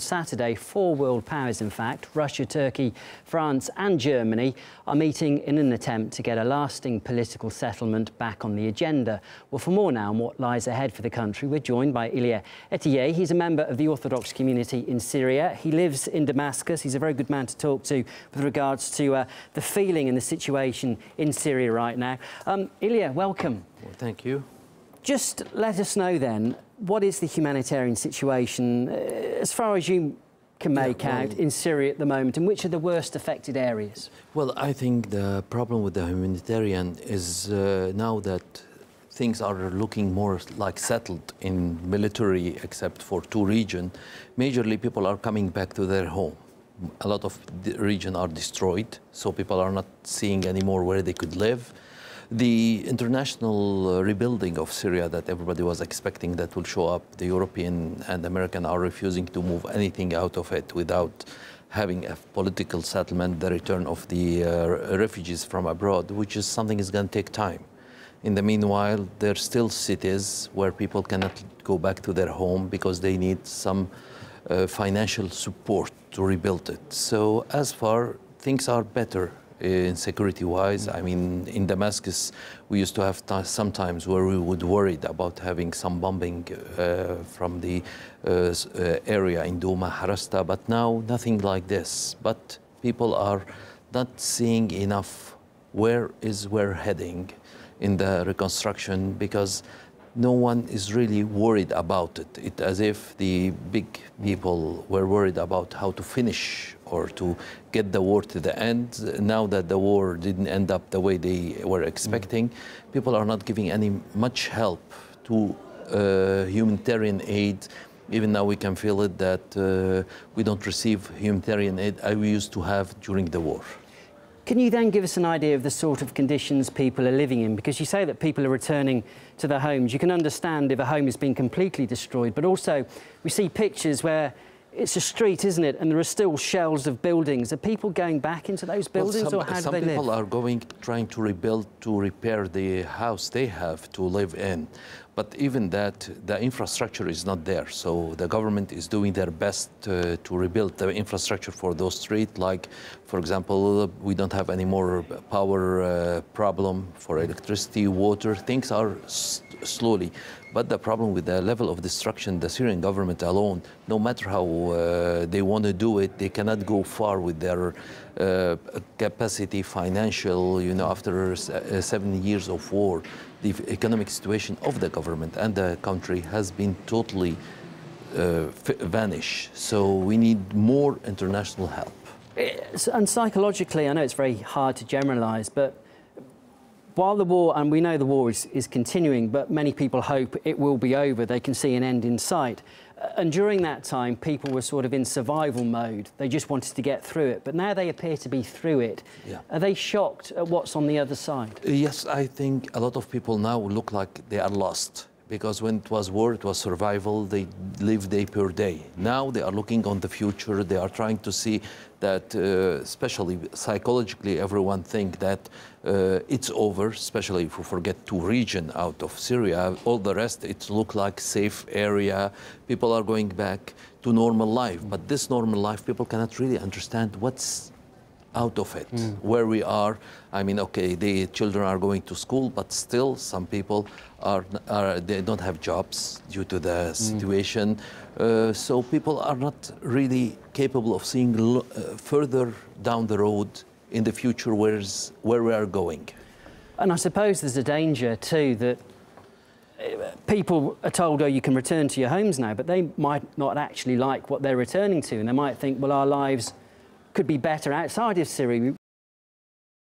Saturday, 4 world powers, in fact, Russia, Turkey, France and Germany, are meeting in an attempt to get a lasting political settlement back on the agenda. Well, for more now on what lies ahead for the country, we're joined by Elia. Atiyeh, he's a member of the Orthodox community in Syria. He lives in Damascus. He's a very good man to talk to with regards to the feeling and the situation in Syria right now. Elia, welcome. Well, thank you. Just let us know then, what is the humanitarian situation, as far as you can make out, in Syria at the moment, and which are the worst affected areas? Well, I think the problem with the humanitarian is now that things are looking more like settled in military, except for 2 regions. Majorly, people are coming back to their home. A lot of the region are destroyed, so people are not seeing anymore where they could live. The international rebuilding of Syria that everybody was expecting that will show up, the European and American are refusing to move anything out of it without having a political settlement, the return of the refugees from abroad, which is something is going to take time. In the meanwhile, there are still cities where people cannot go back to their home because they need some financial support to rebuild it. So as far, things are better in security-wise. I mean, in Damascus, we used to have some times where we would worried about having some bombing from the area in Douma, Harasta, but now nothing like this. But people are not seeing enough where we're heading in the reconstruction, because no one is really worried about it. It's as if the big people were worried about how to finish or to get the war to the end. Now that the war didn't end up the way they were expecting, people are not giving any much help to humanitarian aid. Even now we can feel it that we don't receive humanitarian aid as we used to have during the war. Can you then give us an idea of the sort of conditions people are living in? Because you say that people are returning to their homes. You can understand if a home has been completely destroyed, but also we see pictures where it's a street, isn't it? And there are still shells of buildings. Are people going back into those buildings, or how do they live? Some people are trying to rebuild, to repair the house they have to live in. But even that, the infrastructure is not there. So the government is doing their best to rebuild the infrastructure for those streets. Like, for example, we don't have any more power problem for electricity, water. Things are slowly. But the problem with the level of destruction, the Syrian government alone, no matter how they want to do it, they cannot go far with their capacity, financial, you know, after 7 years of war. The economic situation of the government and the country has been totally vanished. So we need more international help. And psychologically, I know it's very hard to generalise, but while the war, and we know the war is continuing, but many people hope it will be over, they can see an end in sight. And during that time, people were sort of in survival mode. They just wanted to get through it. But now they appear to be through it. Yeah. Are they shocked at what's on the other side? Yes, I think a lot of people now look like they are lost. Because when it was war, it was survival. They live day per day. Now they are looking on the future. They are trying to see that, especially psychologically, everyone think that it's over, especially if we forget 2 regions out of Syria. All the rest, it look like safe area. People are going back to normal life. But this normal life, people cannot really understand what's out of it, where we are. I mean, okay, the children are going to school, but still some people they don't have jobs due to the situation. So people are not really capable of seeing further down the road in the future where we are going. And I suppose there's a danger too that people are told, oh, you can return to your homes now, but they might not actually like what they're returning to, and they might think, well, our lives could be better outside of Syria.